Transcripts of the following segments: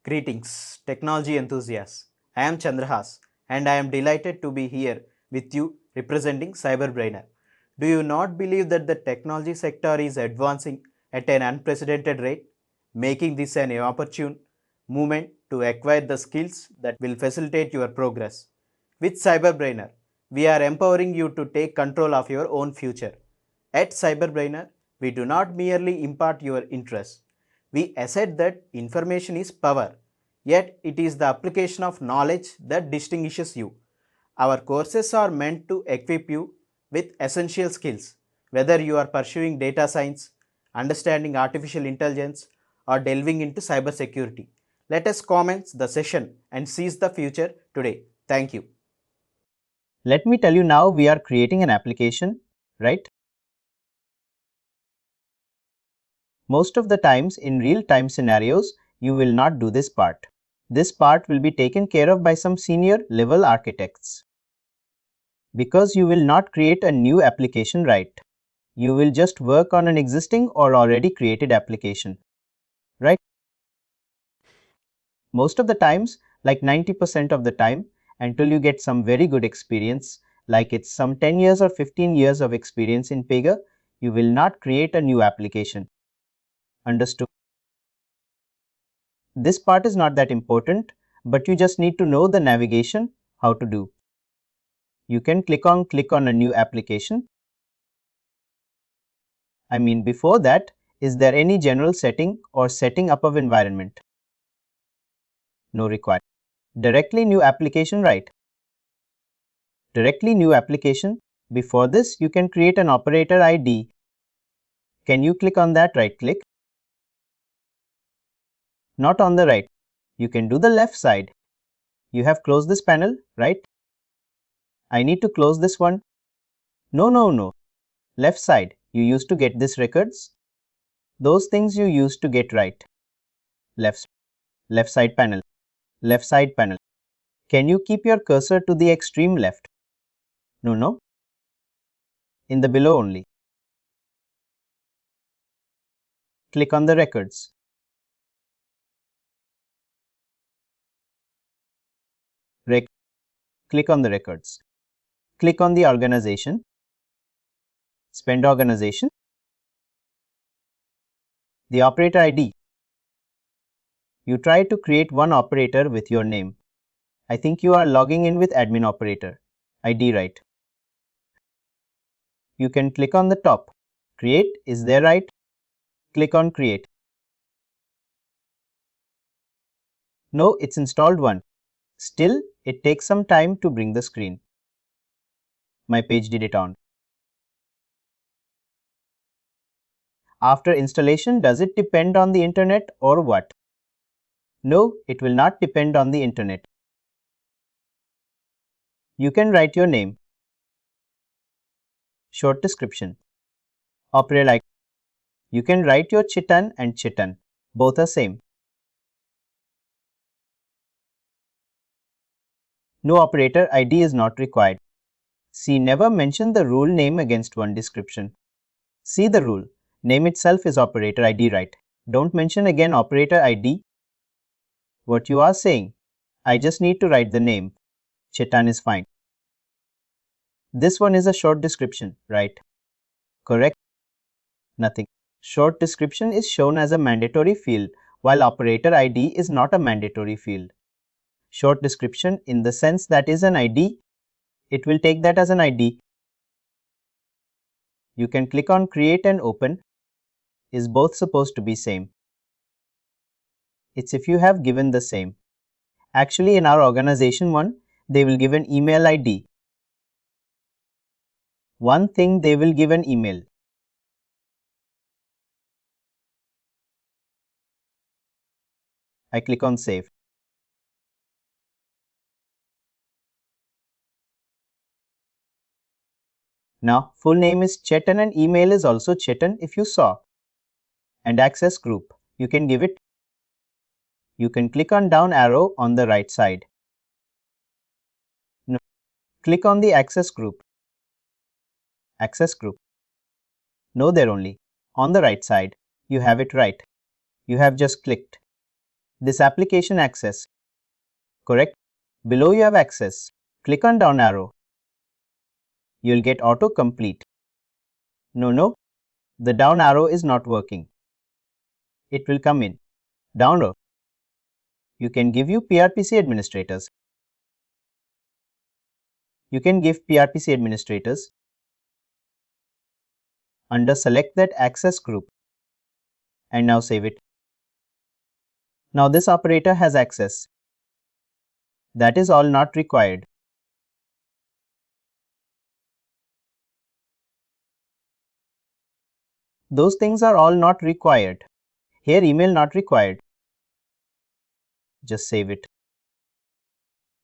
Greetings, technology enthusiasts. I am Chandrahas and I am delighted to be here with you representing CyberBrainer. Do you not believe that the technology sector is advancing at an unprecedented rate, making this an opportune moment to acquire the skills that will facilitate your progress? With CyberBrainer, we are empowering you to take control of your own future. At CyberBrainer, we do not merely impart your interests. We assert that information is power, yet it is the application of knowledge that distinguishes you. Our courses are meant to equip you with essential skills, whether you are pursuing data science, understanding artificial intelligence, or delving into cybersecurity. Let us commence the session and seize the future today. Thank you. Let me tell you now, we are creating an application, right? Most of the times in real-time scenarios, you will not do this part. This part will be taken care of by some senior level architects. Because you will not create a new application, right? You will just work on an existing or already created application, right? Most of the times, like 90% of the time, until you get some very good experience, like it's some 10 years or 15 years of experience in Pega, you will not create a new application. Understood? This part is not that important, but you just need to know the navigation, how to do. You can click on a new application. Before that, is there any general setting or setting up of environment? No required. Directly new application, right? Directly new application. Before this, you can create an operator ID. Can you click on that? Right click. Not on the right. You can do the left side. You have closed this panel, right? I need to close this one. No. Left side. You used to get this records. Those things you used to get, right. Left side panel. Left side panel. Can you keep your cursor to the extreme left? No. In the below only. Click on the records. Click on the records. Click on the organization. Spend organization. The operator ID. You try to create one operator with your name. I think you are logging in with admin operator. ID, right? You can click on the top. Create is there, right? Click on create. No, it's installed one. Still, it takes some time to bring the screen. My page did it on. After installation, does it depend on the internet or what? No, it will not depend on the internet. You can write your name. Short description. Operator icon. You can write your Chitan and Chitan. Both are same. No operator ID is not required. See, never mention the rule name against one description. See the rule. Name itself is operator ID, right? Don't mention again operator ID. What you are saying? I just need to write the name. Chitan is fine. This one is a short description, right? Correct? Nothing. Short description is shown as a mandatory field, while operator ID is not a mandatory field. Short description in the sense that is an ID, it will take that as an ID. You can click on create and open. Is both supposed to be same? It's if you have given the same. Actually, in our organization one, they will give an email ID. One thing, they will give an email. I click on save. Now, full name is Chetan and email is also Chetan if you saw. And access group, you can give it. You can click on down arrow on the right side. No. Click on the access group. Access group. No, there only. On the right side, you have it right. You have just clicked. This application access. Correct. Below you have access. Click on down arrow. You'll get autocomplete. No, the down arrow is not working. It will come in. Down arrow. You can give you PRPC administrators. You can give PRPC administrators. Under select that access group. And now save it. Now this operator has access. That is all not required. Those things are all not required. Here email not required. Just save it.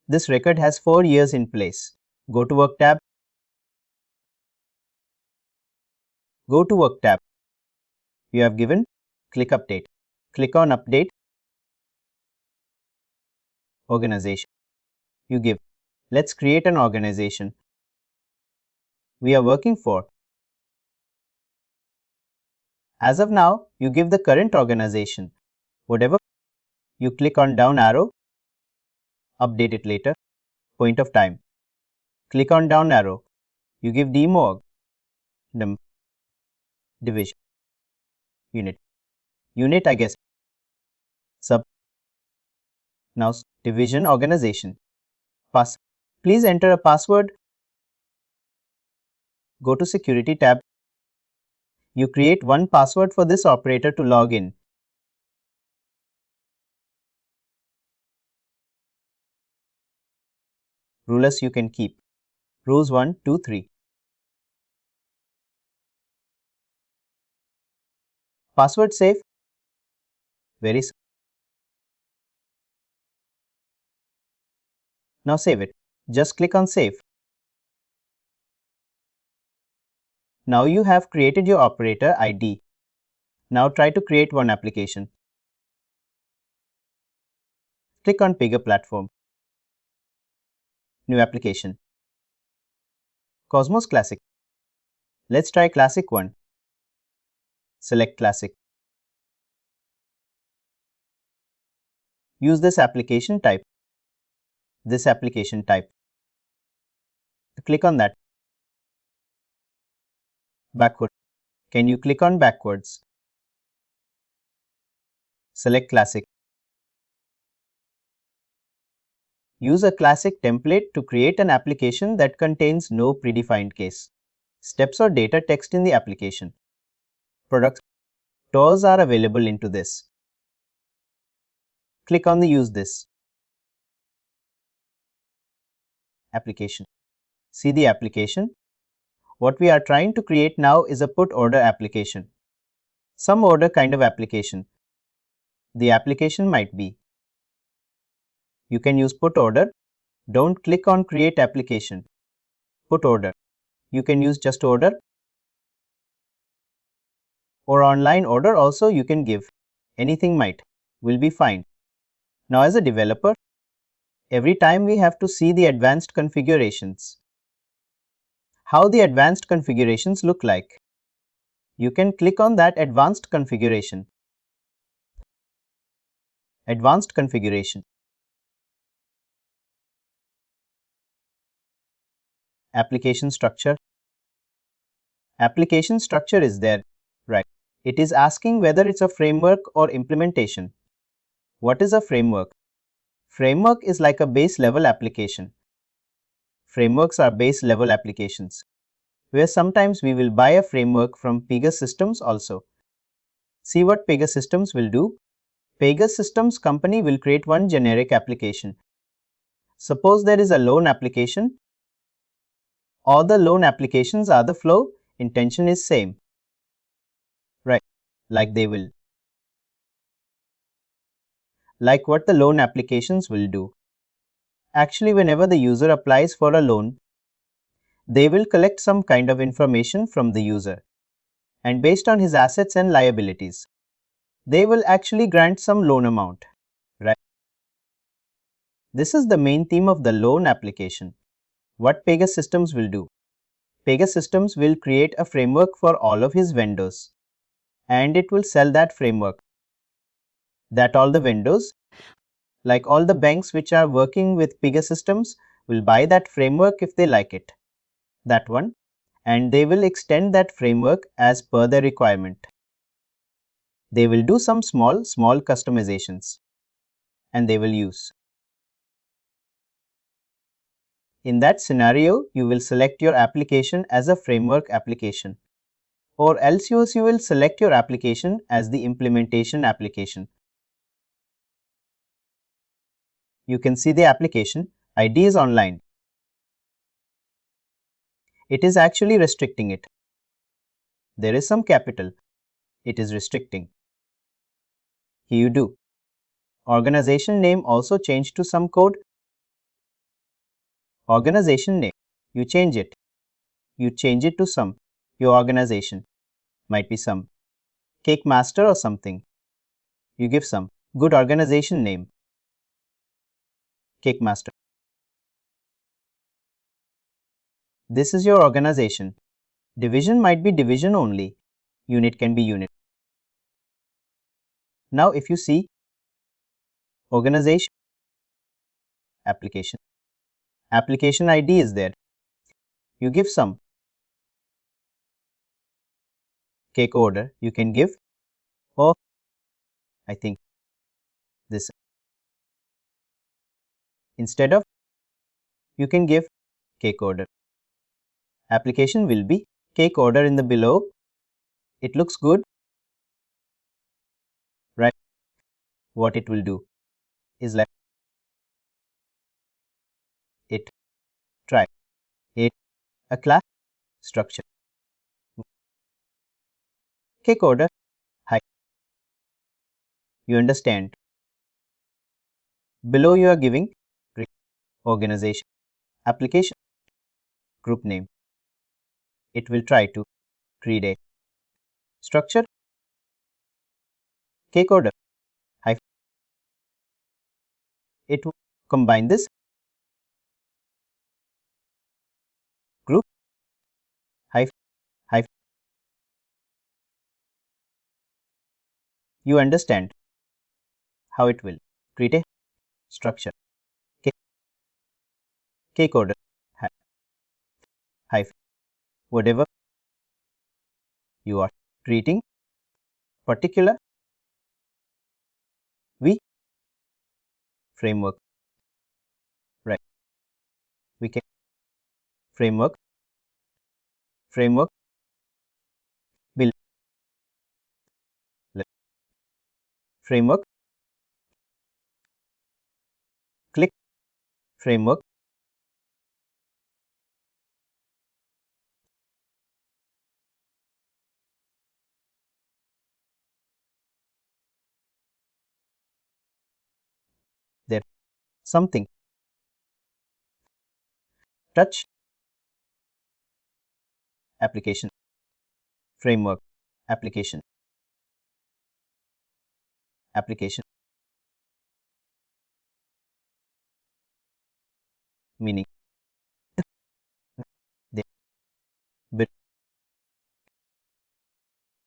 This record has 4 years in place. Go to work tab. Go to work tab. You have given. Click update. Click on update. Organization. You give. Let's create an organization. We are working for. As of now, you give the current organization. Whatever. You click on down arrow. Update it later. Point of time. Click on down arrow. You give demorg. Division. Unit. Unit, I guess. Sub. Now division organization. Pass. Please enter a password. Go to security tab. You create one password for this operator to log in. Rulers you can keep. Rows 1, 2, 3. Password safe. Very simple. Now save it. Just click on save. Now you have created your operator ID. Now try to create one application. Click on Pega platform. New application. Cosmos Classic. Let's try Classic 1. Select Classic. Use this application type. This application type. Click on that. Backward. Can you click on backwards? Select Classic. Use a Classic template to create an application that contains no predefined case. Steps or data text in the application. Products. Tools are available into this. Click on the Use This. Application. See the application. What we are trying to create now is a put order application. Some order kind of application. The application might be. You can use put order. Don't click on create application. Put order. You can use just order. Or online order also you can give. Anything will be fine. Now as a developer, every time we have to see the advanced configurations. How the advanced configurations look like. You can click on that advanced configuration. Advanced configuration. Application structure. Application structure is there, right? It is asking whether it's a framework or implementation. What is a framework? Framework is like a base level application. Frameworks are base level applications, where sometimes we will buy a framework from Pega Systems also. See what Pega Systems will do. Pega Systems company will create one generic application. Suppose there is a loan application. All the loan applications are the flow, intention is same. Right, like they will. Like what the loan applications will do. Actually, whenever the user applies for a loan, they will collect some kind of information from the user. And based on his assets and liabilities, they will actually grant some loan amount. Right? This is the main theme of the loan application. What Pega Systems will do. Pega Systems will create a framework for all of his vendors. And it will sell that framework. That all the vendors Like all the banks which are working with Pega systems will buy that framework if they like it, that one, and they will extend that framework as per their requirement. They will do some small customizations and they will use. In that scenario, you will select your application as a framework application, or else you will select your application as the implementation application. You can see the application ID is online. It is actually restricting it. There is some capital. It is restricting. Here you do. Organization name also changed to some code. Organization name. You change it. You change it to some. Your organization. Might be some. Cake master or something. You give some good organization name. Cake master. This is your organization. Division might be division only. Unit can be unit. Now if you see organization, application. Application ID is there. You give some cake order. You can give, or I think this. Instead of, you can give cake order. Application will be cake order in the below. It looks good, right? What it will do is like it try it a class structure cake order. Hi, you understand? Below you are giving organization, application, group name. It will try to create a structure cake order. Hi, it will combine this group. Hi, hi. You understand how it will create a structure cake order. Hi, hi. Whatever you are creating particular we framework, right? We can framework build framework click framework there something touch application framework application meaning the build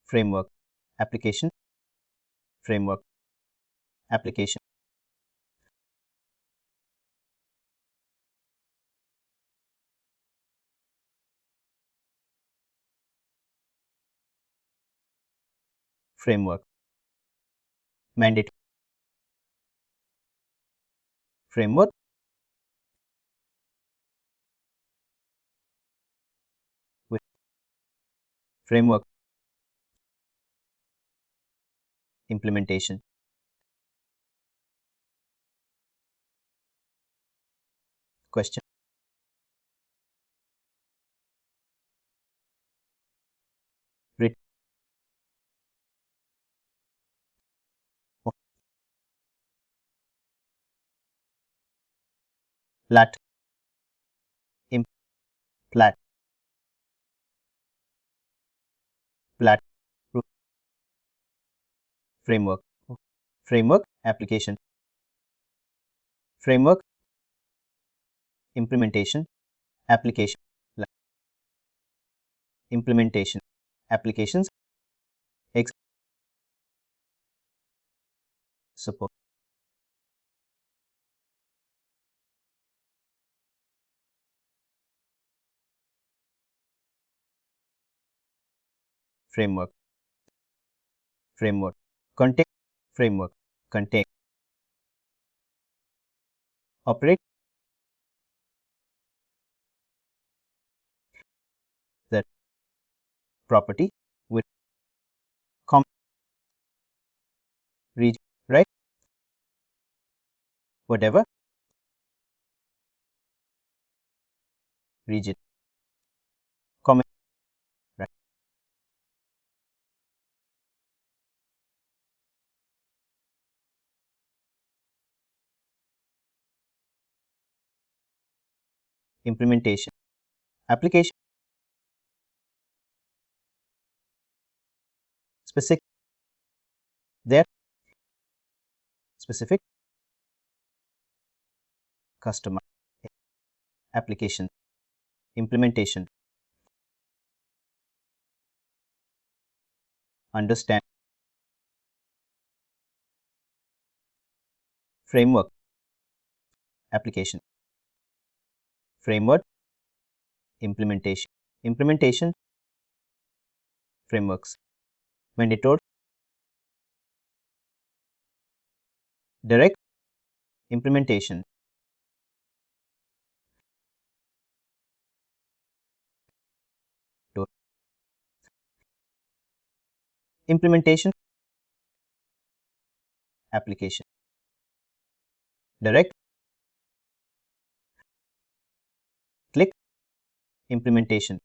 framework application framework application framework mandate framework with framework implementation question read plat imp plat plat framework framework application framework implementation application implementation applications support framework, framework, context, framework, context, operate, that property with com region, right? Whatever region, comment, right? Implementation, application, specific, there, specific, customer, application, implementation, understand, framework, application, framework, implementation, implementation, frameworks, mandatory, direct, implementation, to implementation, application, direct, click, implementation,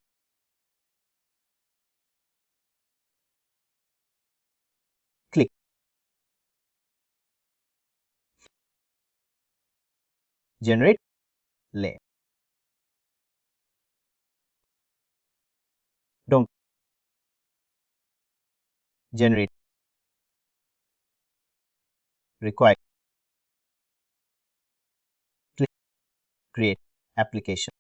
click, generate, lay, don't, generate, require, click, create, application,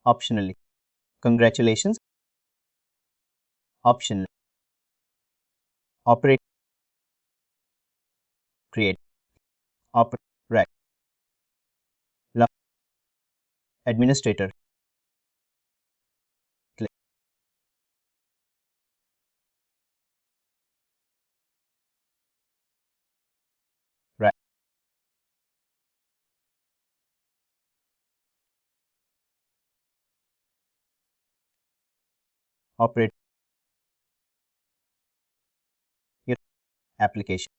optionally, congratulations, optional, operate, create, operate, right, love, administrator, click, right, operate, your application,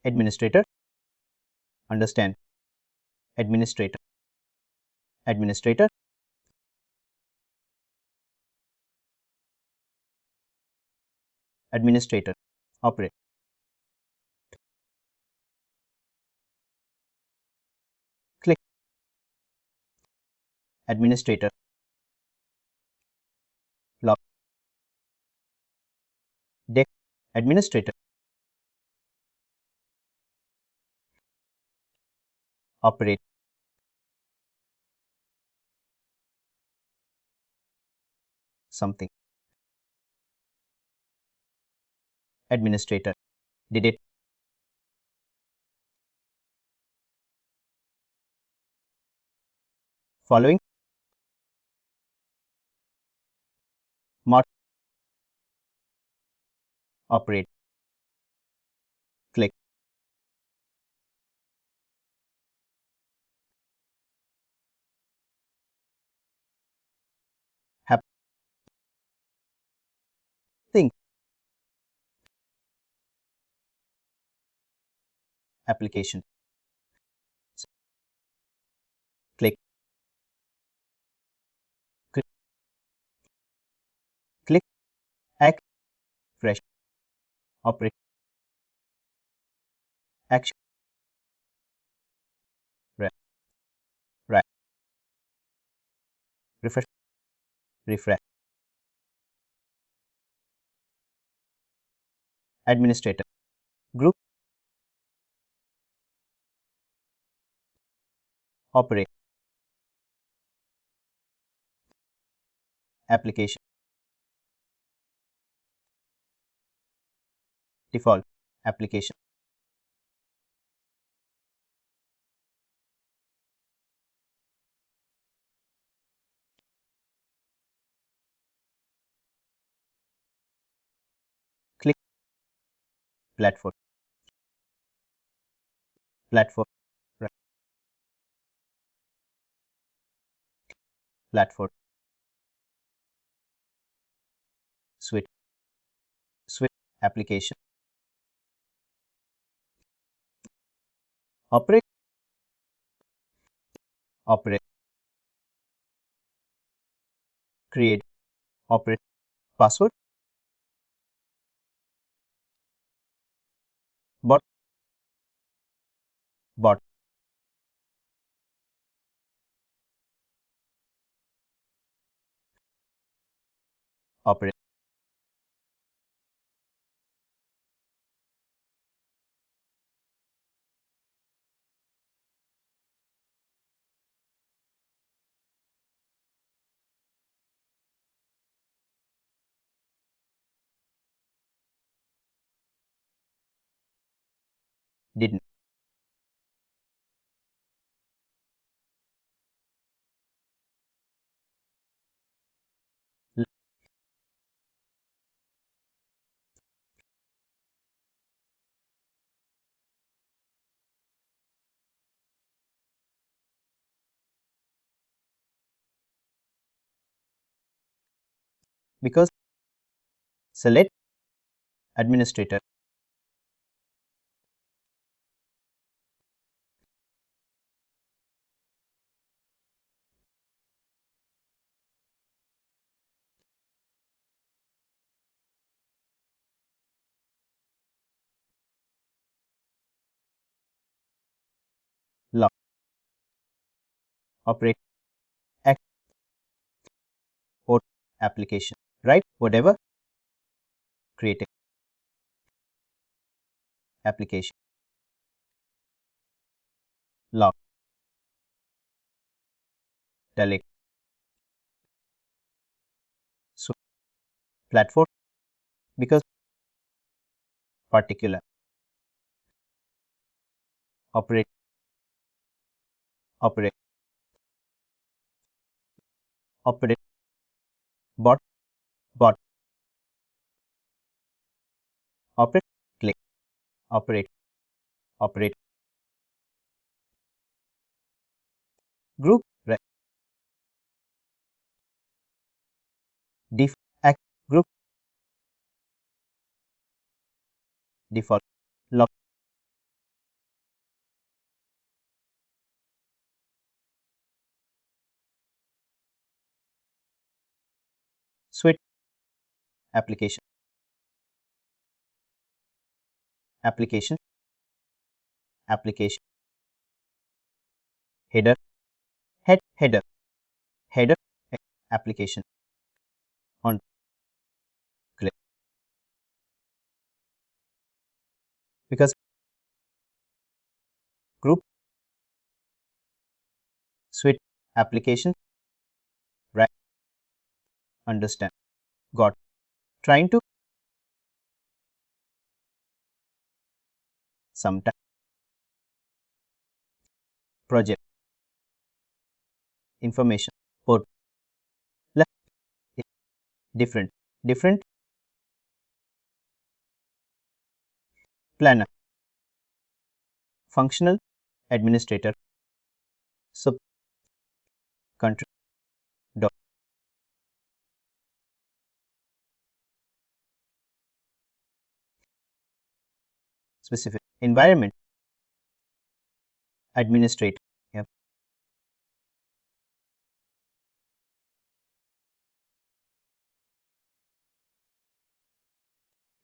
administrator, understand, administrator, administrator, administrator, operate, click, administrator, log, deck, administrator, operate, something, administrator, did it, following, mod, operate, click, hap, think, application, click, click, click, act, fresh, operate, action, right, right, refresh, refresh, administrator, group, operate, application, default, application, click, platform, platform, right, platform, switch, switch, application, operate, operate, create, operate, password, bot, bot, operate, didn't, because select administrator, lock, operate, act, or application, right, whatever, create application, lock, delete, so platform, because particular, operate, operate, operate, bot, bot, operate, click, operate, operate, group, right, def, act, group, default, lock, switch, application, application, application, header, header, header, application, on, click, because group, switch, application, right, understand, got, trying to, sometime, project, information, port, left, different, different, planner, functional, administrator, sub, country, dot, specific, environment, administrator, yeah,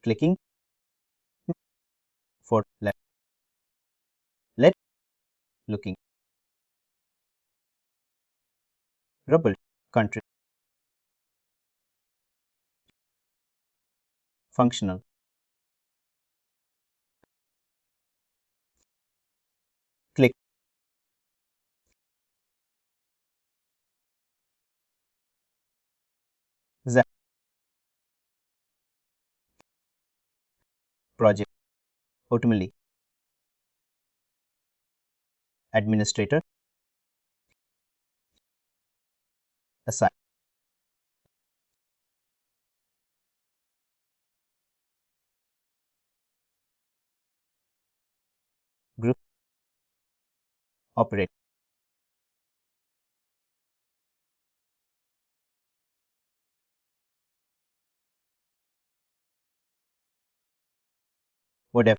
clicking for let, let, looking, rubble, country, functional, Z project ultimately administrator assign group operate whatever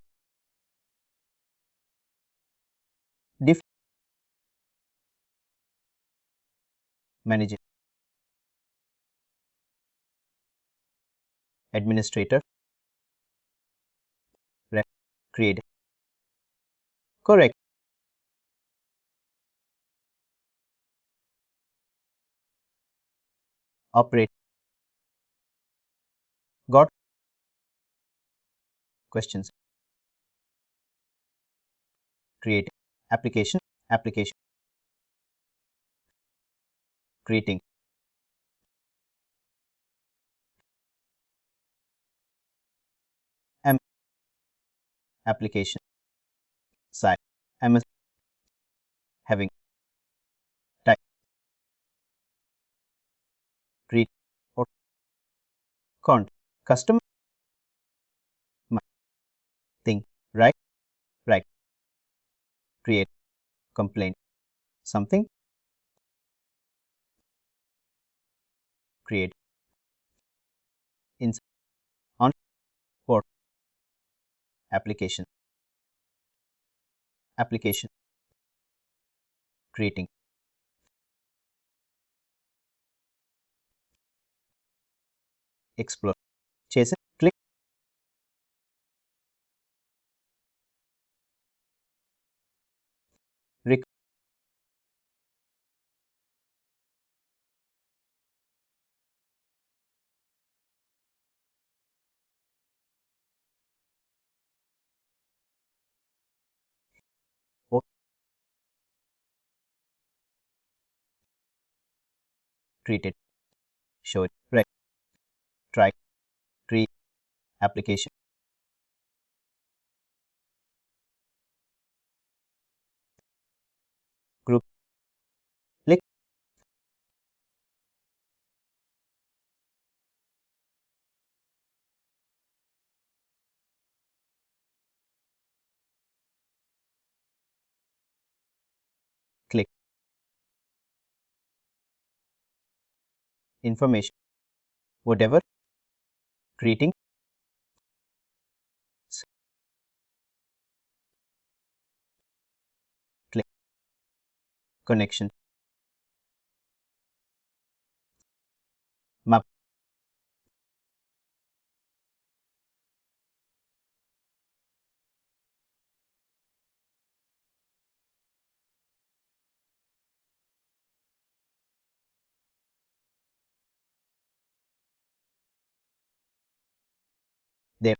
diff manager administrator create correct operate got questions create application creating m application side ms having type create or count custom thing right right create complaint something create in on for application creating explore chase click rec or create it show it right try create application group click click information whatever creating click connection map there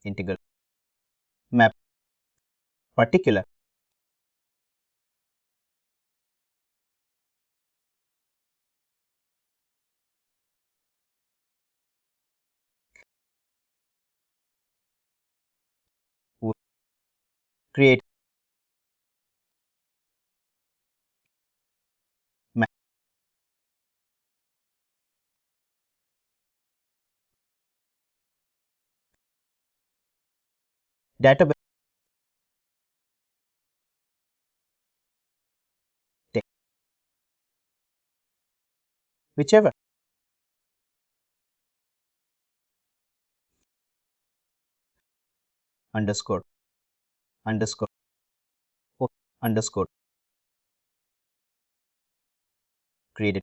integral map particular create map database text whichever underscore underscore o underscore created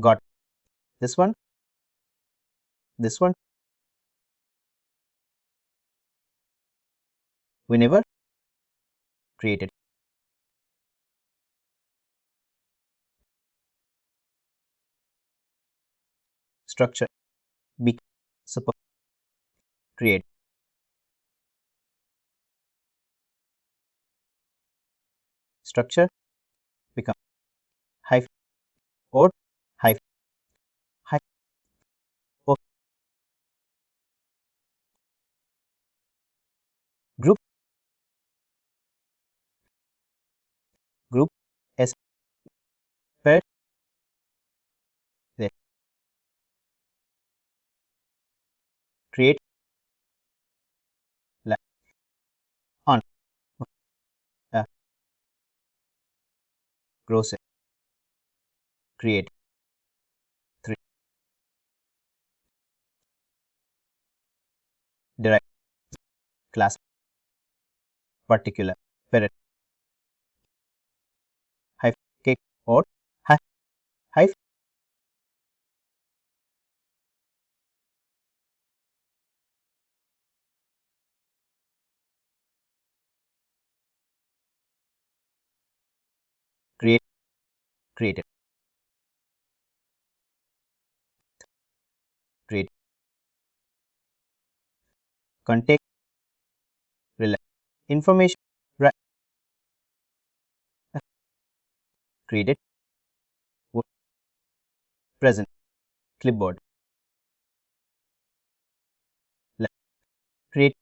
got this one whenever created structure be support create structure become hyphen or hyphen hyphen or group group s paired there create on uh, gross create 3 direct class particular parent hyphen kick or hyphen create created create context relay information created present clipboard create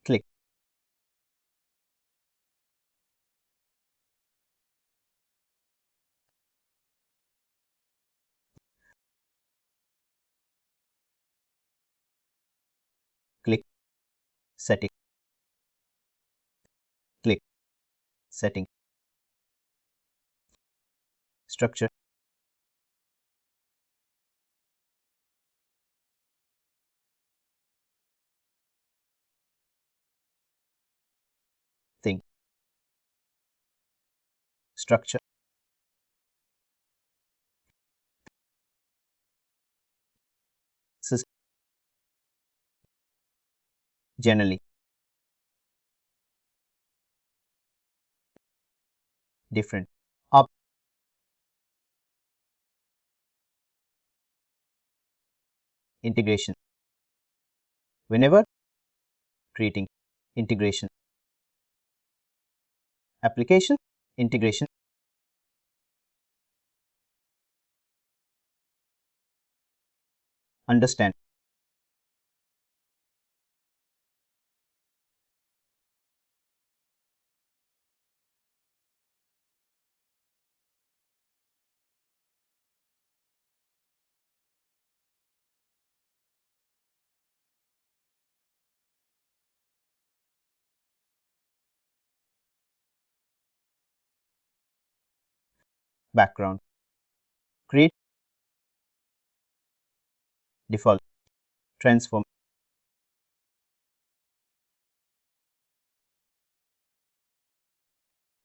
click click setting click setting structure thing structure system generally different up integration whenever creating integration application integration understand background create default transform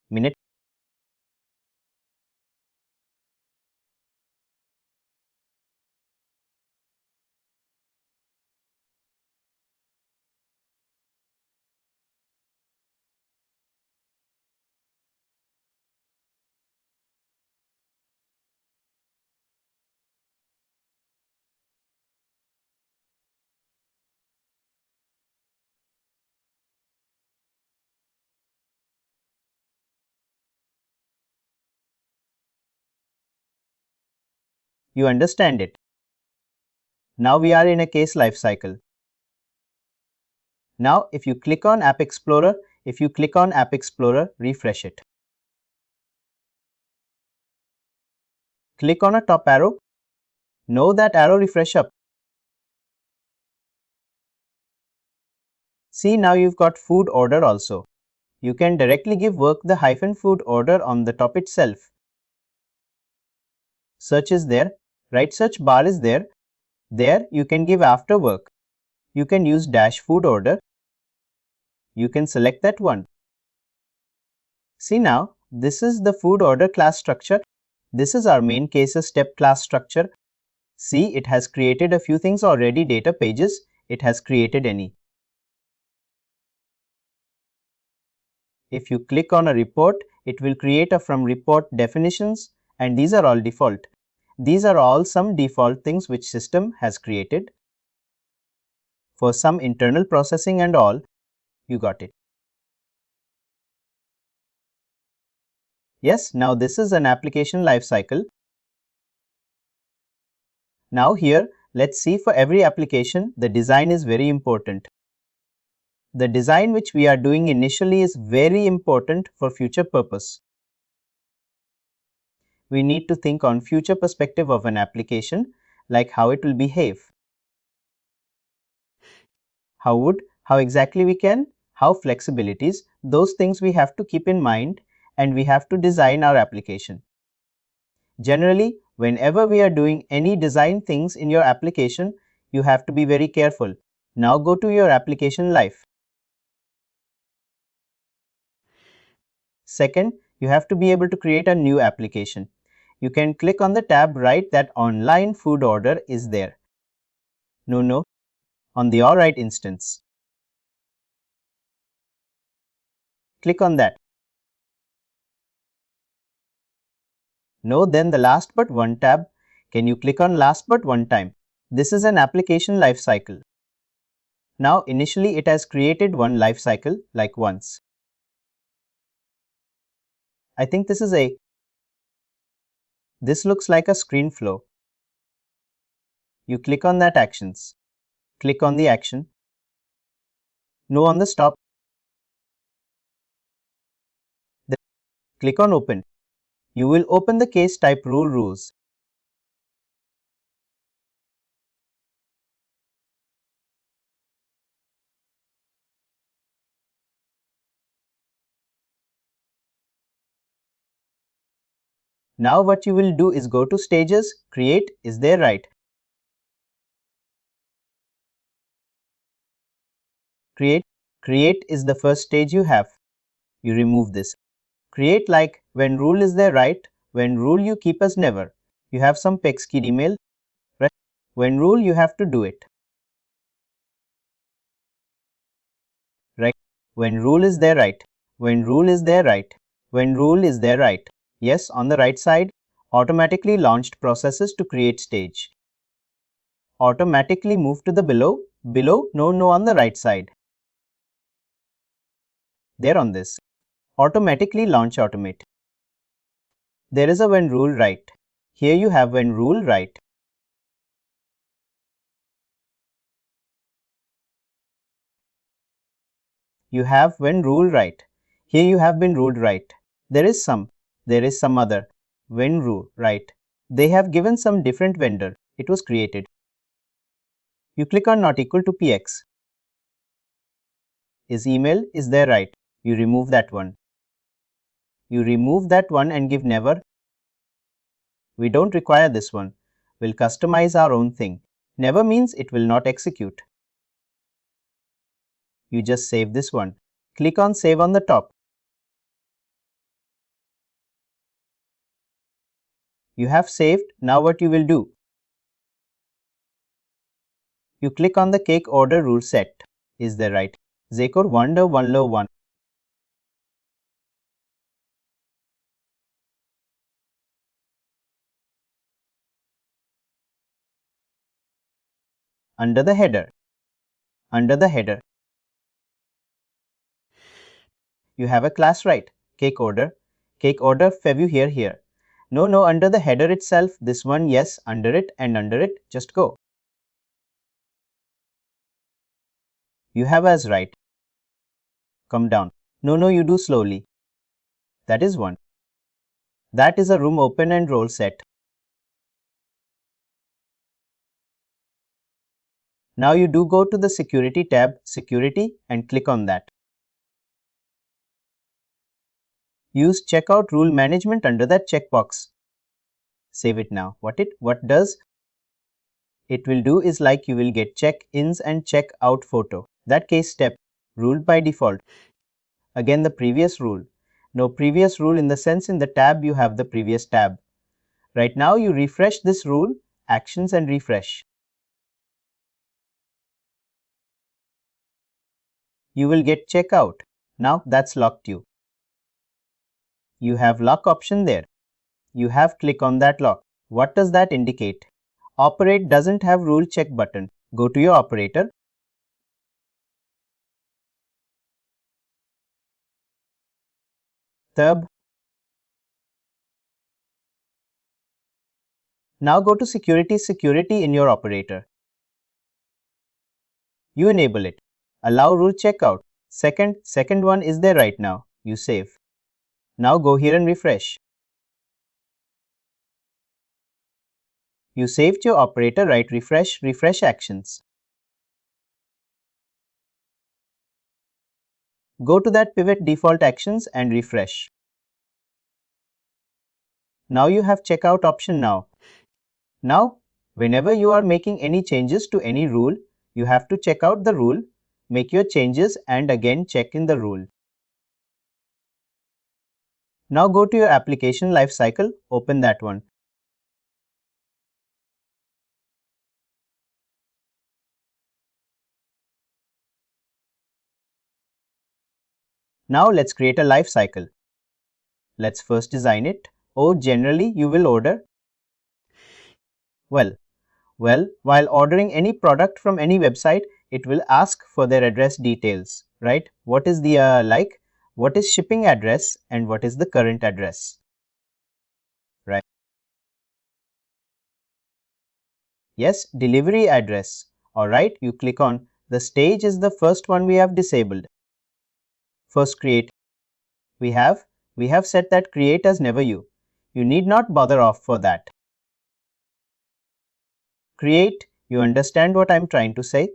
minute you understand it. Now we are in a case lifecycle. Now if you click on App Explorer, refresh it. Click on a top arrow. Know that arrow refresh up. See, now you've got food order also. You can directly give work the hyphen food order on the top itself. Search is there. Right search bar is there. There you can give after work. You can use dash food order. You can select that one. See now, this is the food order class structure. This is our main cases step class structure. See, it has created a few things already, data pages. It has created any. If you click on a report, it will create a from report definitions and these are all default. These are all some default things which system has created for some internal processing and all. You got it. Yes, now this is an application lifecycle. Now here, let's see, for every application, the design is very important. The design which we are doing initially is very important for future purpose. We need to think on future perspective of an application, like how it will behave. How exactly we can, how flexibilities, those things we have to keep in mind, and we have to design our application. Generally, whenever we are doing any design things in your application, you have to be very careful. Now go to your application life. Second, you have to be able to create a new application. You can click on the tab right that online food order is there. No, on the alright instance. Click on that. No, then the last but one tab. Can you click on last but one time? This is an application lifecycle. Now initially it has created one lifecycle like once. I think this looks like a screen flow. You click on that actions. Click on the action. No on the stop. Then click on open. You will open the case type rules. Now what you will do is go to stages, create is there right. Create is the first stage you have. You remove this. Create like when rule is there right, when rule you keep as never. You have some Peg key email, right? When rule you have to do it. Right? When rule is there right. When rule is there right. When rule is there right. Yes, on the right side, automatically launched processes to create stage. Automatically move to the below, no on the right side. There on this. Automatically launch automate. There is a when rule right. Here you have when rule right. You have when rule right. Here you have been ruled right. There is some other when rule right. They have given some different vendor. It was created. You click on not equal to px. Is email is there right. You remove that one. You remove that one and give never. We don't require this one. We'll customize our own thing. Never means it will not execute. You just save this one. Click on save on the top. You have saved. Now what you will do? You click on the cake order rule set. Is there right? Zekor wonder one low one. Under the header. You have a class right. Cake order fevu here. No, under the header itself, this one, yes, under it, just go. You have as right. Come down. No, you do slowly. That is one. That is a room open and roll set. Now you do go to the security tab, security, and click on that. Use checkout rule management under that checkbox. Save it now. What does? It will do is like you will get check-ins and check-out photo. That case step, ruled by default. Again the previous rule. No previous rule in the sense in the tab you have the previous tab. Right now you refresh this rule, actions and refresh. You will get checkout. Now that's locked you. You have lock option there. You have click on that lock. What does that indicate? Operate doesn't have rule check button. Go to your operator. Tab. Now go to security in your operator. You enable it. Allow rule checkout. Second one is there right now. You save. Now go here and refresh. You saved your operator, right? Refresh actions. Go to that pivot default actions and refresh. Now you have checkout option now. Now, whenever you are making any changes to any rule, you have to check out the rule, make your changes and again check in the rule. Now go to your application lifecycle, open that one. Now let's create a lifecycle. Let's first design it. Oh, generally you will order. Well, while ordering any product from any website, it will ask for their address details, right? What is the what is shipping address and what is the current address, right? Yes, delivery address. Alright, you click on the stage is the first one we have disabled. First create. We have set that create as never you. You need not bother off for that. Create, you understand what I'm trying to say.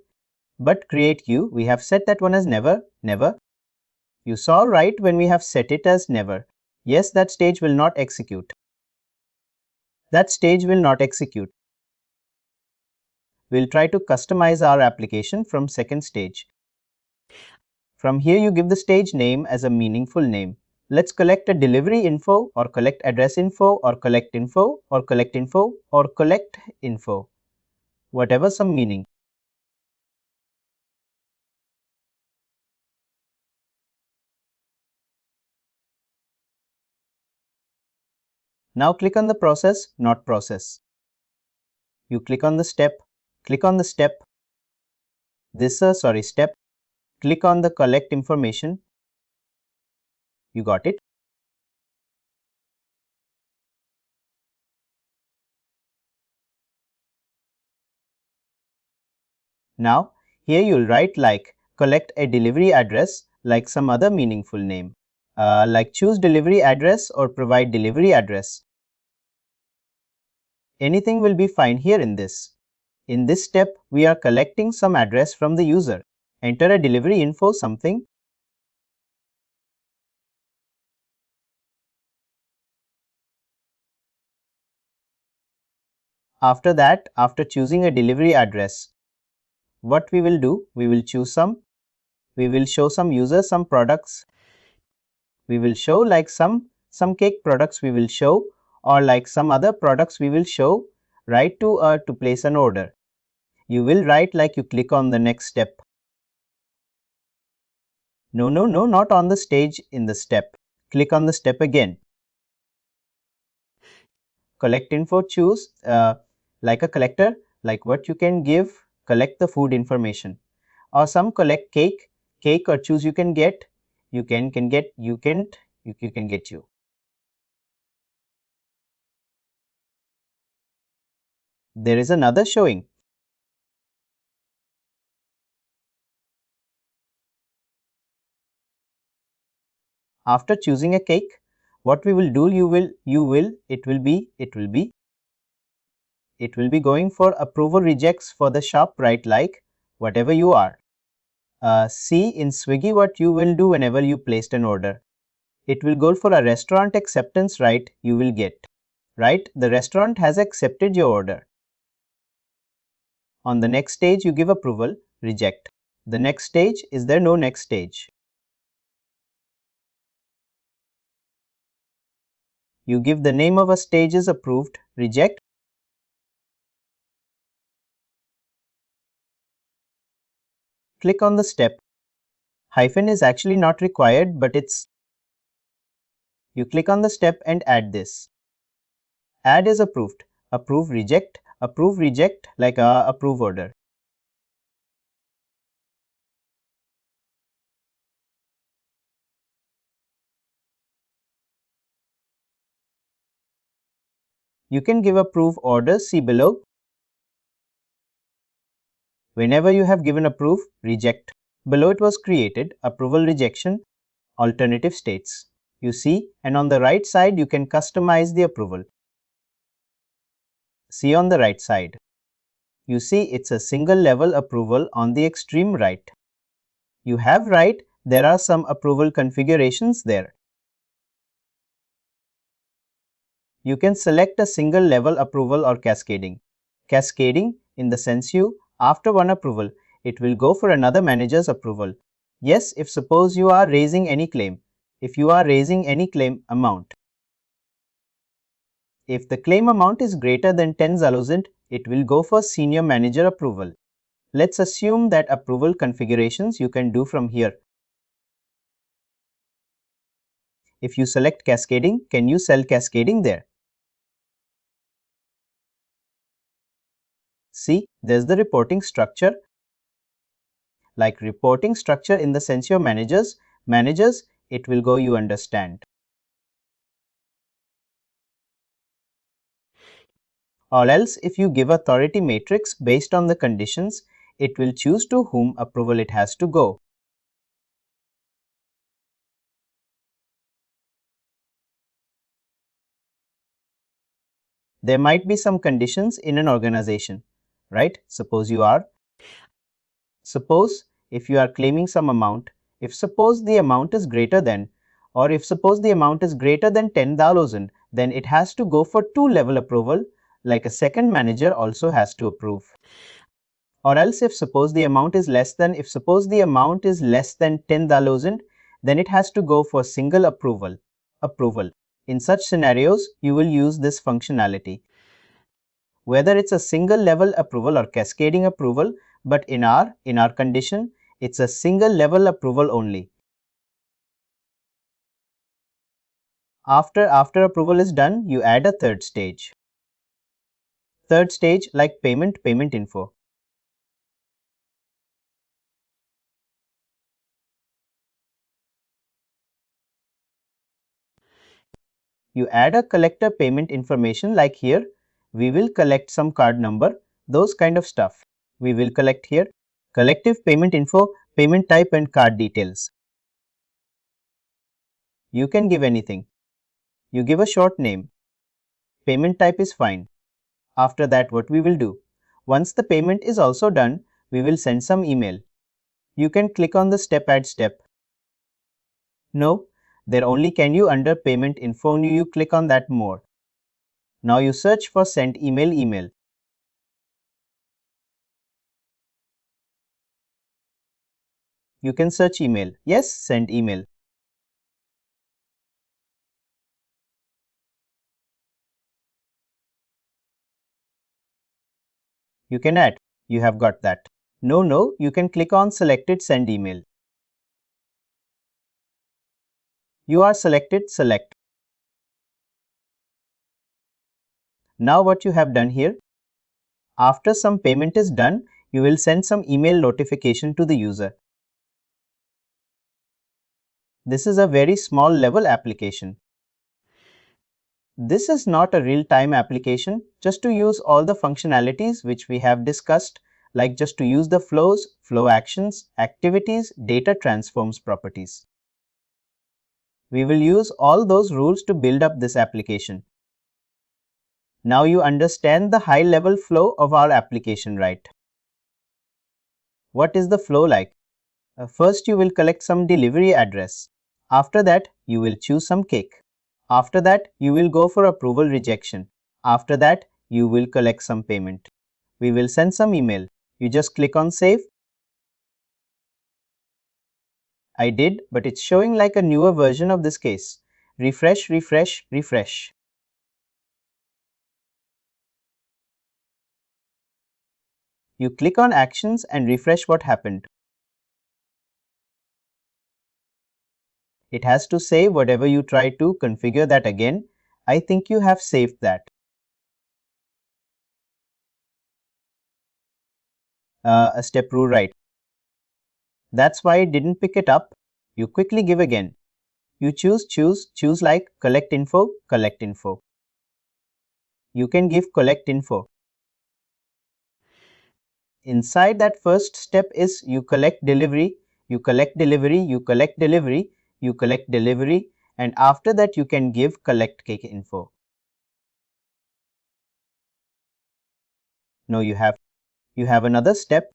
But create you, we have set that one as never. You saw right when we have set it as never. Yes, that stage will not execute. That stage will not execute. We'll try to customize our application from second stage. From here you give the stage name as a meaningful name. Let's collect a delivery info or collect address info or collect info or collect info or collect info. Whatever some meaning. Now click on the process, not process. You click on the step, step, click on the collect information. You got it. Now here you'll write like collect a delivery address like some other meaningful name. Like choose delivery address or provide delivery address. Anything will be fine here in this. In this step, we are collecting some address from the user. Enter a delivery info something. After that, after choosing a delivery address, what we will do, we will choose we will show some users some products. We will show like some cake products we will show or like some other products we will show, right, to place an order. You will write like you click on the next step. No, not on the stage in the step. Click on the step again. Collect info, choose like a collector, like what you can give, collect the food information. Or some collect cake or choose you can get, you can get, you can't, you can get you. There is another showing. After choosing a cake, what we will do, it will be going for approval rejects for the shop, right? Like whatever you are. See in Swiggy what you will do whenever you placed an order. It will go for a restaurant acceptance, right? You will get, right? The restaurant has accepted your order. On the next stage, you give approval, reject. The next stage, is there no next stage? You give the name of a stage is approved, reject. Click on the step. Hyphen is actually not required, but you click on the step and add this. Add is approved. Approve, reject like a approve order. You can give approve orders, see below. Whenever you have given approve, reject. Below it was created, approval, rejection, alternative states. You see, and on the right side you can customize the approval. See on the right side. You see it's a single level approval on the extreme right. You have right, there are some approval configurations there. You can select a single level approval or cascading. Cascading in the sense after one approval, it will go for another manager's approval. Yes, if suppose you are raising any claim. If you are raising any claim amount. If the claim amount is greater than 10,000, it will go for senior manager approval. Let's assume that approval configurations you can do from here. If you select cascading, can you sell cascading there? See, there's the reporting structure. Like reporting structure in the sense your managers, it will go you understand. Or else if you give authority matrix based on the conditions, it will choose to whom approval it has to go. There might be some conditions in an organization, right? Suppose if you are claiming some amount, if suppose the amount is greater than, or if suppose the amount is greater than 10,000, then it has to go for 2-level approval, like a second manager also has to approve. Or else if suppose the amount is less than, 10,000, then it has to go for single approval. In such scenarios, you will use this functionality. Whether it's a single level approval or cascading approval, but in our condition, it's a single level approval only. After approval is done, you add a third stage. Third stage like payment info. You add a collector payment information like here. We will collect some card number, those kind of stuff. We will collect here. Collective payment info, payment type and card details. You can give anything. You give a short name. Payment type is fine. After that, what we will do? Once the payment is also done, we will send some email. You can click on the step add step. No, there only can you under payment info you click on that more. Now you search for send email. You can search email. Yes, send email. You can add. You have got that. No, you can click on selected send email. You are selected, select. Now what you have done here, after some payment is done, you will send some email notification to the user. This is a very small level application. This is not a real-time application, just to use all the functionalities which we have discussed, like just to use the flows, flow actions, activities, data transforms properties. We will use all those rules to build up this application. Now you understand the high-level flow of our application, right? What is the flow like? First you will collect some delivery address. After that, you will choose some cake. After that, you will go for approval rejection. After that, you will collect some payment. We will send some email. You just click on save. I did, but it's showing like a newer version of this case. Refresh. You click on actions and refresh what happened. It has to save whatever you try to configure that again. I think you have saved that. a step rule right. That's why it didn't pick it up. You quickly give again. You choose like collect info, collect info. You can give collect info. Inside that first step is you collect delivery, you collect delivery, you collect delivery, you collect delivery, and after that you can give collect cake info. No, you have another step,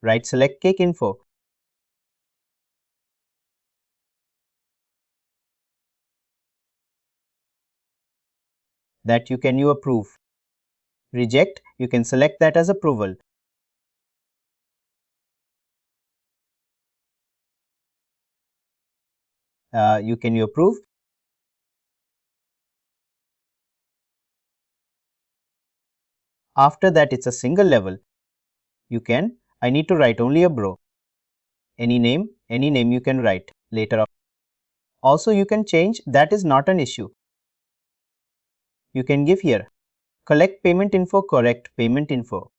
right? Select cake info. That you approve. Reject, you can select that as approval. You approve. After that, it's a single level. I need to write only a bro. Any name you can write later on. Also, you can change, that is not an issue. You can give here, collect payment info, correct payment info.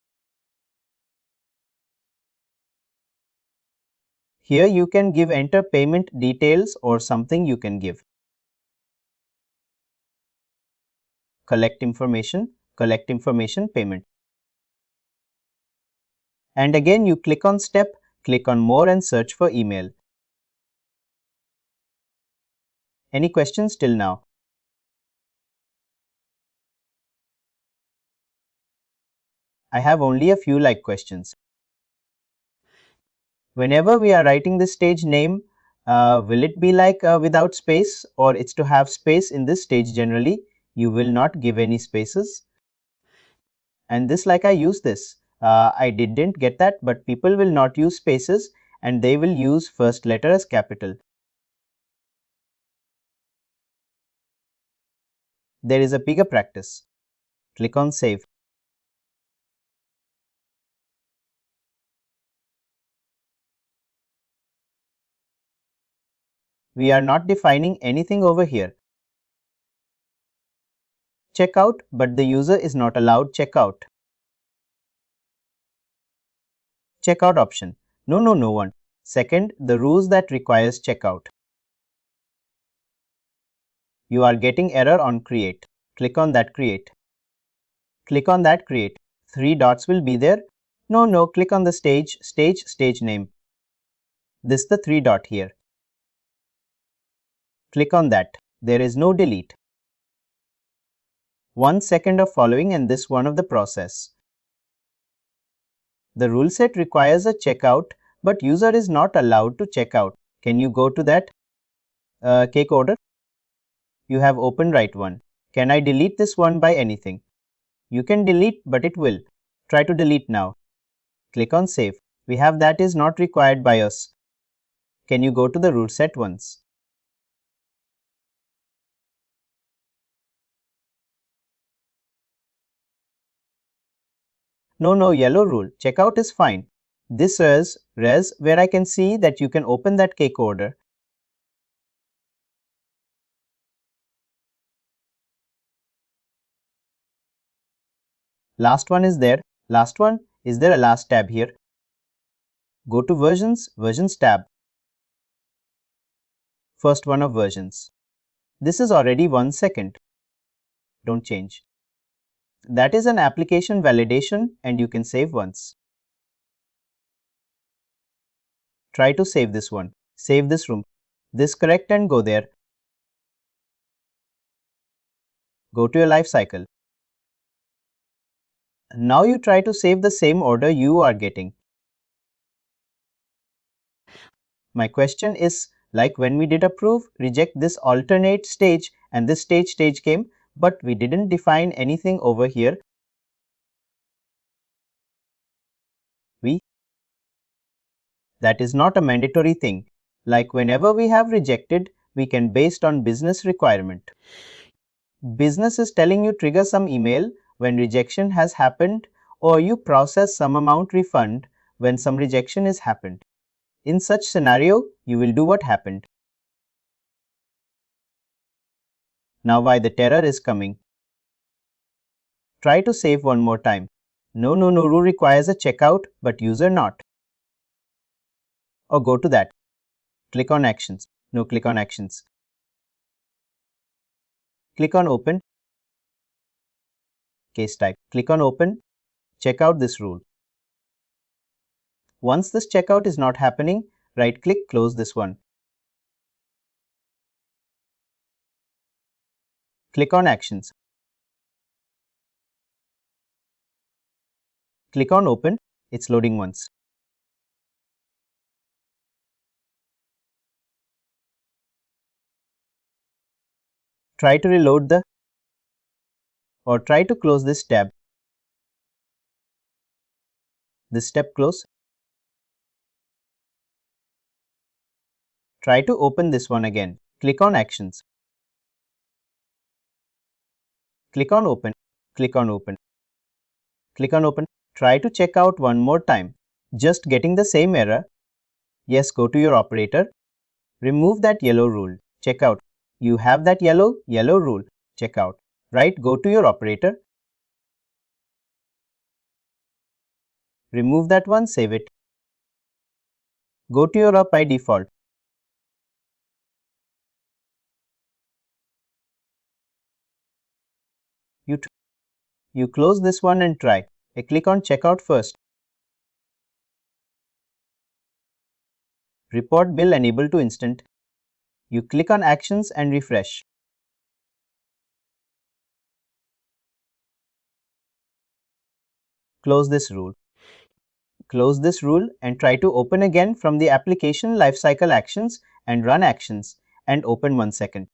Here you can give enter payment details or something you can give. Collect information payment. And again you click on step, click on more and search for email. Any questions till now? I have only a few like questions. Whenever we are writing this stage name, will it be like without space, or it's to have space in this stage generally? You will not give any spaces. And this, like I use this. I didn't get that, but people will not use spaces and they will use first letter as capital. There is a bigger practice. Click on save. We are not defining anything over here. Checkout, but the user is not allowed checkout. Checkout option. No one. Second, the rules that requires checkout. You are getting error on create. Click on that create. Click on that create. 3 dots will be there. No, click on the stage name. This is the 3 dot here. Click on that. There is no delete. 1 second of following and this one of the process. The rule set requires a checkout, but user is not allowed to check out. Can you go to that cake order? You have opened right one. Can I delete this one by anything? You can delete, but it will. Try to delete now. Click on save. We have that is not required by us. Can you go to the rule set once? No, yellow rule. Checkout is fine. This is res where I can see that you can open that cake order. Last one is there. Last one. Is there a last tab here? Go to versions tab. First one of versions. This is already 1 second. Don't change. That is an application validation and you can save once. Try to save this one. Save this room. This correct and go there. Go to your life cycle. Now you try to save the same order you are getting. My question is, like when we did approve, reject this alternate stage and this stage came, but we didn't define anything over here. That is not a mandatory thing. Like whenever we have rejected, we can based on business requirement. Business is telling you trigger some email when rejection has happened, or you process some amount refund when some rejection is happened. In such scenario, you will do what happened. Now why the terror is coming. Try to save one more time. No rule requires a checkout, but user not. Or go to that. Click on Actions. No, click on Actions. Click on Open. Case type. Click on Open. Check out this rule. Once this checkout is not happening, right-click, close this one. Click on Actions. Click on Open. It's loading once. Try to reload or try to close this tab. This tab close. Try to open this one again. Click on Actions. Click on Open. Click on Open. Click on Open. Try to check out one more time. Just getting the same error. Yes, go to your operator. Remove that yellow rule. Check out. You have that yellow rule. Check out. Right, go to your operator. Remove that one, save it. Go to your up by default. You close this one and try. Click on checkout first. Report bill enable to instant. You click on actions and refresh. Close this rule. Close this rule and try to open again from the application lifecycle actions and run actions and open 1 second.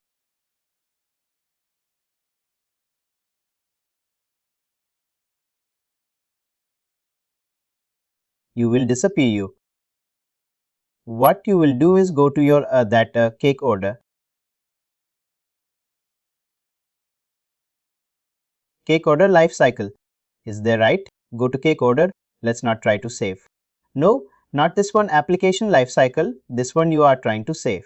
You will disappear. What you will do is go to your cake order. Cake order lifecycle. Is there right? Go to cake order. Let's not try to save. No, not this one application lifecycle. This one you are trying to save.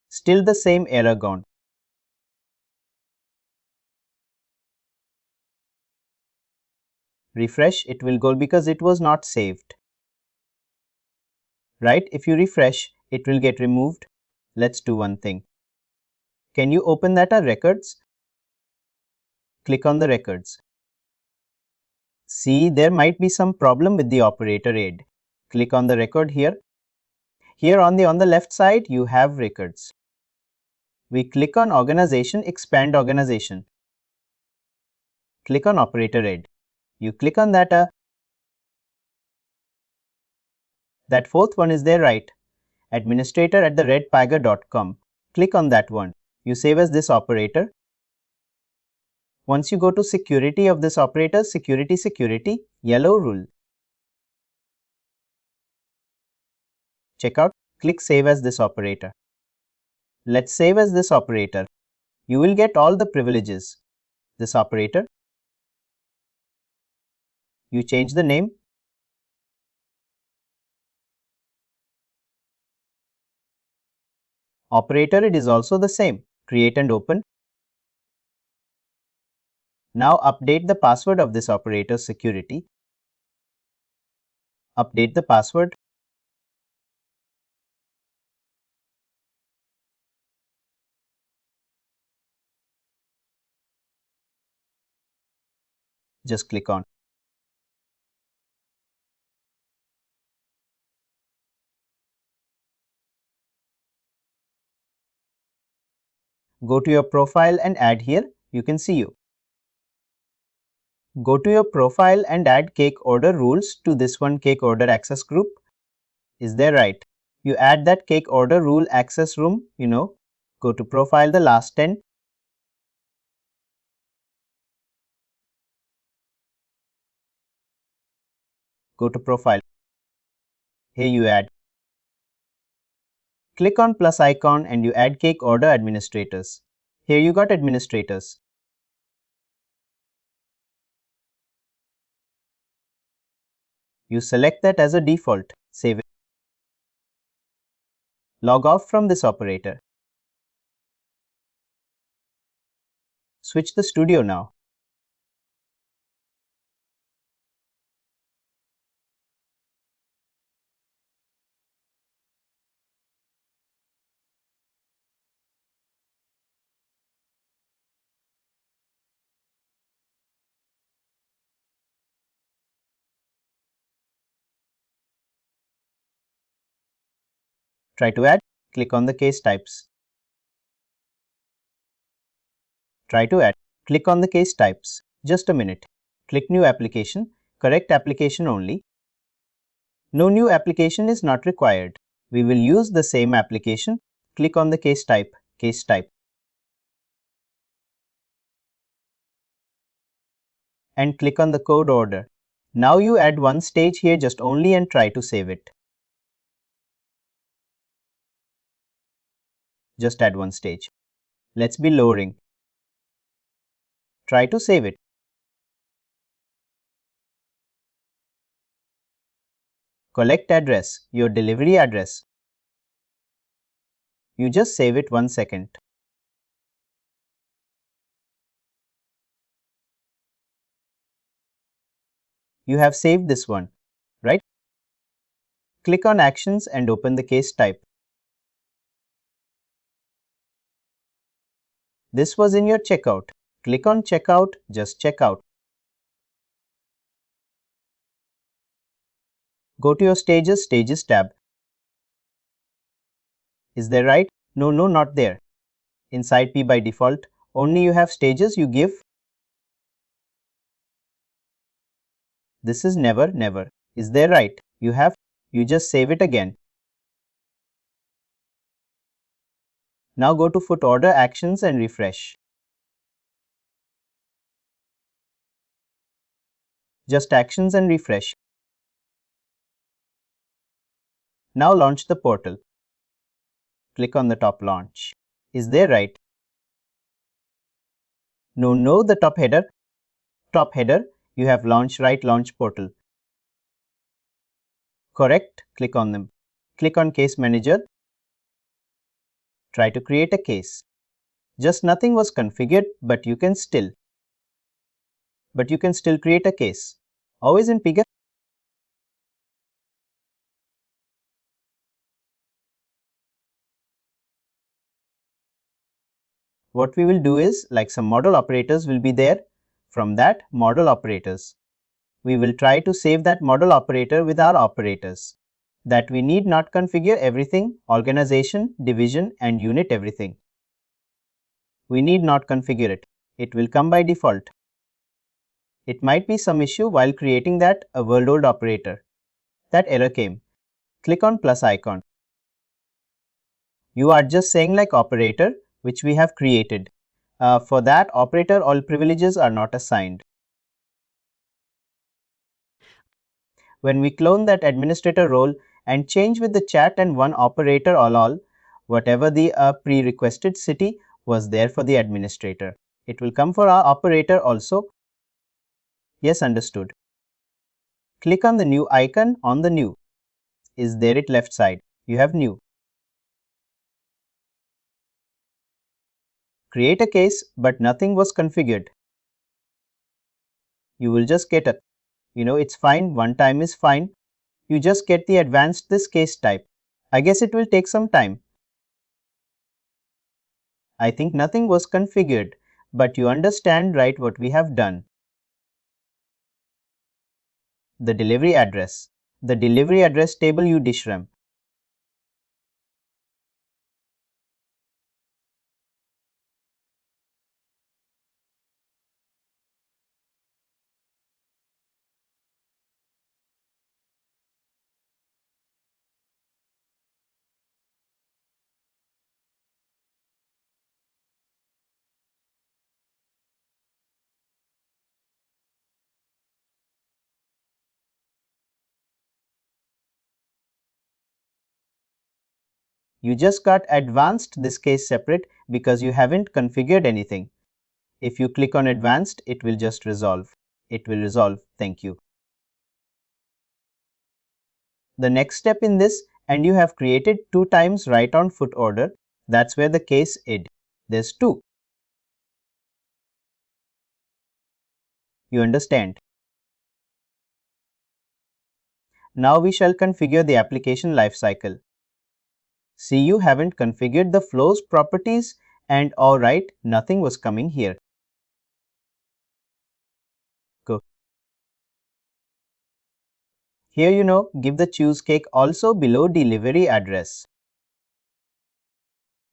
Still the same error gone. Refresh, it will go because it was not saved. Right? If you refresh, it will get removed. Let's do one thing. Can you open that records? Click on the records. See, there might be some problem with the operator aid. Click on the record here. Here on the left side, you have records. We click on organization, expand organization. Click on operator aid. You click on that. That fourth one is there, right? Administrator at the redpega.com. Click on that one. You save as this operator. Once you go to security of this operator, security, yellow rule. Check out, click save as this operator. Let's save as this operator. You will get all the privileges. This operator. You change the name. Operator, it is also the same. Create and open. Now update the password of this operator's security. Update the password. Just click on. Go to your profile and add here. You can see you. Go to your profile and add cake order rules to this one cake order access group. Is there right? You add that cake order rule access room, go to profile the last 10. Go to profile. Here you add. Click on plus icon and you add cake order administrators. Here you got administrators. You select that as a default. Save it. Log off from this operator. Switch the studio now. Try to add, click on the case types. Try to add, click on the case types. Just a minute. Click new application, correct application only. No new application is not required. We will use the same application. Click on the case type, and click on the code order. Now you add one stage here just only and try to save it. Just add one stage. Let's be lowering. Try to save it. Collect address, your delivery address. You just save it 1 second. You have saved this one, right? Click on Actions and open the case type. This was in your checkout. Click on Checkout, just check out. Go to your Stages tab. Is there right? No, not there. Inside P by default, only you have stages you give. This is never. Is there right? You have. You just save it again. Now go to Foot Order Actions and refresh. Just Actions and refresh. Now launch the portal. Click on the top launch. Is there right? No, the top header. Top header, you have launch right launch portal. Correct, click on them. Click on Case Manager. Try to create a case. Just nothing was configured, but you can still create a case. Always in Pega. What we will do is, like some model operators will be there. From that, model operators. We will try to save that model operator with our operators. That we need not configure everything, organization, division and unit everything. We need not configure it. It will come by default. It might be some issue while creating that a world old operator. That error came. Click on plus icon. You are just saying like operator which we have created. For that operator all privileges are not assigned. When we clone that administrator role and change with the chat and one operator all, whatever the pre-requested city was there for the administrator. It will come for our operator also. Yes, understood. Click on the new icon on the new. Is there at left side? You have new. Create a case, but nothing was configured. You will just get a, it's fine, one time is fine. You just get the advanced this case type. I guess it will take some time. I think nothing was configured, but you understand right what we have done. The delivery address table you dishram. You just got advanced this case separate because you haven't configured anything. If you click on advanced, it will just resolve. It will resolve. Thank you. The next step in this, and you have created 2 times right on foot order. That's where the case id. There's 2. You understand? Now we shall configure the application lifecycle. See, you haven't configured the flows properties, and alright, nothing was coming here. Go. Here give the choose cake also below delivery address.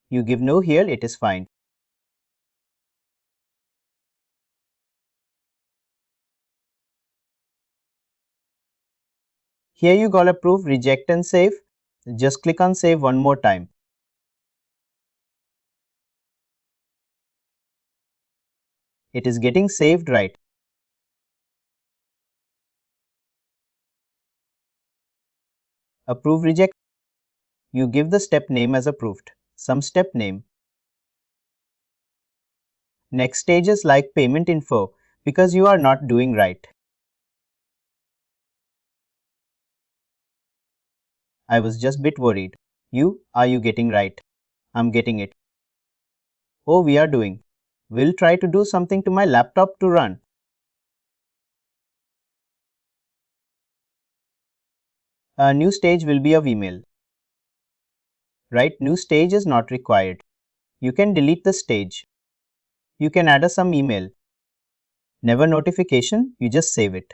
You give no here, it is fine. Here you got approve, reject and save. Just click on save one more time. It is getting saved, right? Approve, reject. You give the step name as approved. Some step name. Next stage is like payment info because you are not doing right. I was just bit worried. Are you getting right? I'm getting it. Oh, we are doing. We'll try to do something to my laptop to run. A new stage will be of email. Right, new stage is not required. You can delete the stage. You can add some email. Never notification, you just save it.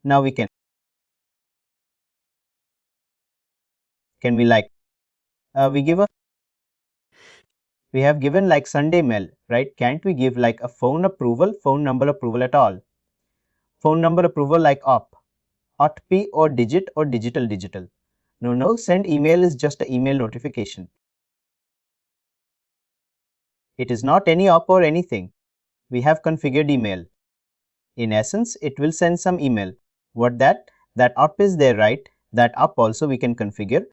Now we can we like we have given like Sunday mail, right? Can't we give like a phone number approval at all? Phone number approval like OTP or digital. No, send email is just an email notification. It is not any op or anything. We have configured email. In essence, it will send some email. What that op is there, right? That op also we can configure.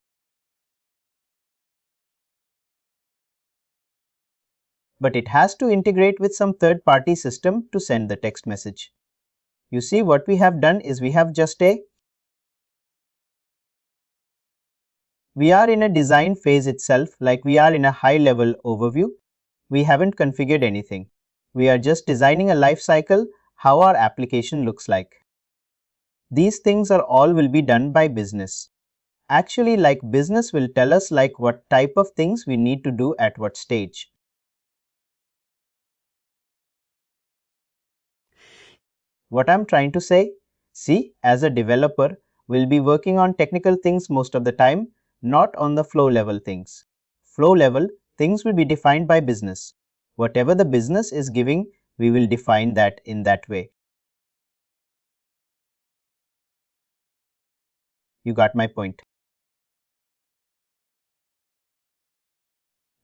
But it has to integrate with some third-party system to send the text message. You see, what we have done is we have just we are in a design phase itself, like we are in a high-level overview. We haven't configured anything. We are just designing a life cycle, how our application looks like. These things are all will be done by business. Actually, like business will tell us like what type of things we need to do at what stage. What I'm trying to say, see, as a developer, we'll be working on technical things most of the time, not on the flow level things. Flow level things will be defined by business. Whatever the business is giving, we will define that in that way. You got my point.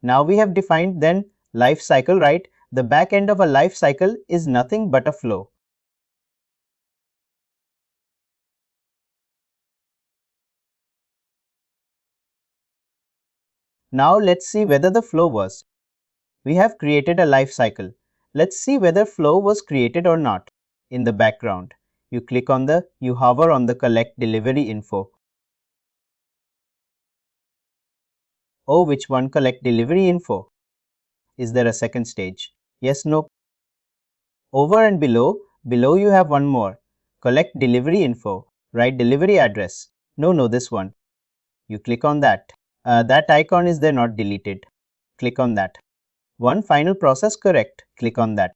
Now we have defined then life cycle, right? The back end of a life cycle is nothing but a flow. Now let's see whether the flow was. We have created a life cycle. Let's see whether flow was created or not. In the background, you hover on the collect delivery info. Oh, which one? Collect delivery info. Is there a second stage? Yes, no. Over and below you have one more. Collect delivery info. Write delivery address. No, this one. You click on that. That icon is there, not deleted. Click on that. One final process correct. Click on that.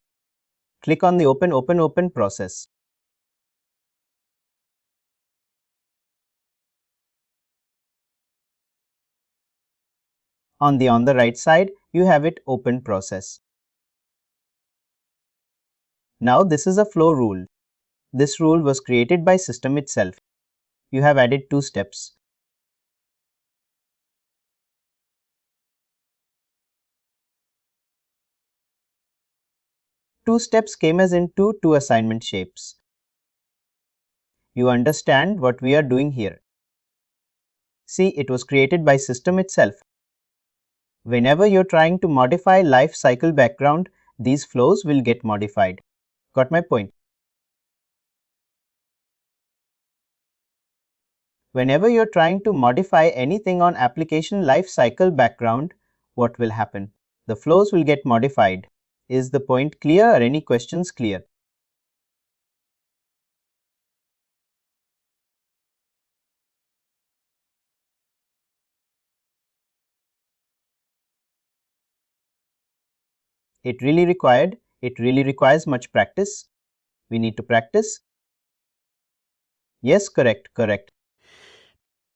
Click on the open process. On the right side, you have it open process. Now this is a flow rule. This rule was created by system itself. You have added 2 steps. Two steps came as into 2 assignment shapes. You understand what we are doing here. See, it was created by system itself. Whenever you're trying to modify life cycle background, these flows will get modified. Got my point? Whenever you're trying to modify anything on application lifecycle background, what will happen? The flows will get modified. Is the point clear or any questions clear? It really requires much practice. We need to practice. Yes, correct.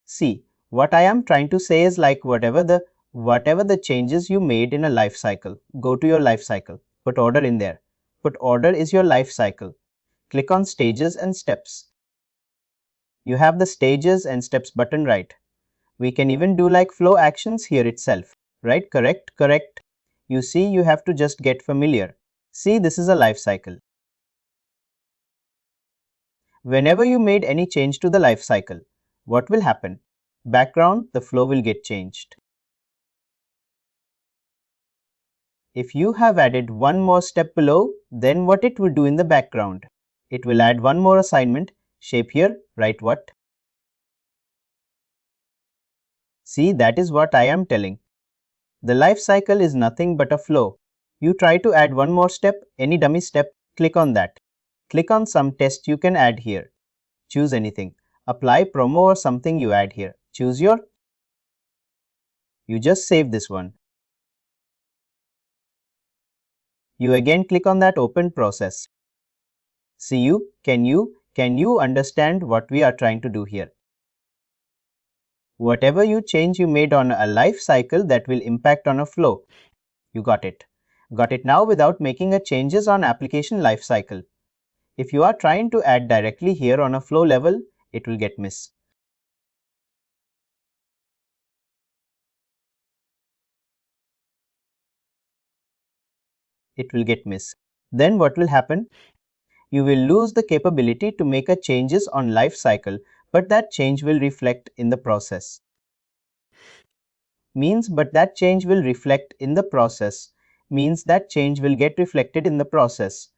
See, what I am trying to say is like whatever the changes you made in a life cycle, go to your life cycle, put order in there. Put order is your life cycle. Click on stages and steps. You have the stages and steps button, right? We can even do like flow actions here itself, right? Correct. You see, you have to just get familiar. See, this is a life cycle. Whenever you made any change to the life cycle, what will happen? Background, the flow will get changed. If you have added one more step below, then what it will do in the background? It will add one more assignment, shape here, write what? See, that is what I am telling. The life cycle is nothing but a flow. You try to add one more step, any dummy step, click on that. Click on some test you can add here. Choose anything. Apply promo or something you add here. Choose your. You just save this one. You again click on that open process. See you, can you understand what we are trying to do here? Whatever you change you made on a life cycle that will impact on a flow. You got it. Got it now without making a changes on application life cycle. If you are trying to add directly here on a flow level, it will get miss. It will get miss. Then what will happen? You will lose the capability to make a changes on life cycle, but that change will reflect in the process. But that change will reflect in the process. Means that change will get reflected in the process.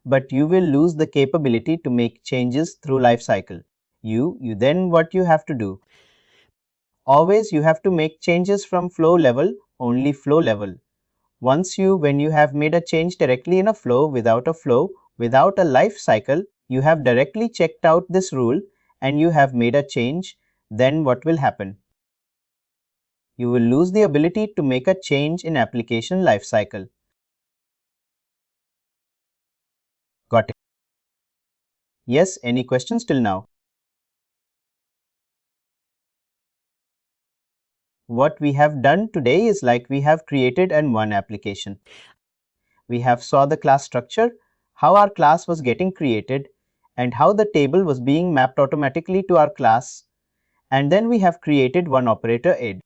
But you will lose the capability to make changes through life cycle. You then what you have to do? Always you have to make changes from flow level, only flow level. When you have made a change directly in a flow, without a life cycle, you have directly checked out this rule and you have made a change, then what will happen? You will lose the ability to make a change in application life cycle. Got it? Yes, any questions till now? What we have done today is like we have created one application. We have saw the class structure, how our class was getting created, and how the table was being mapped automatically to our class. And then we have created one operator id.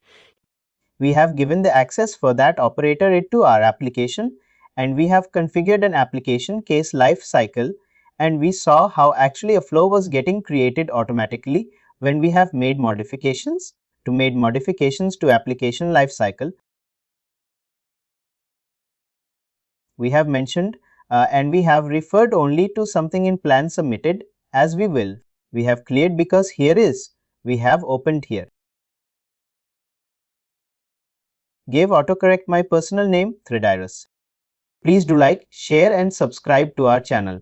We have given the access for that operator id to our application, and we have configured an application case life cycle, and we saw how actually a flow was getting created automatically when we have made modifications to application lifecycle. We have mentioned and we have referred only to something in plan submitted as we will. We have cleared because we have opened here. Gave autocorrect my personal name, Threadiris. Please do like, share and subscribe to our channel.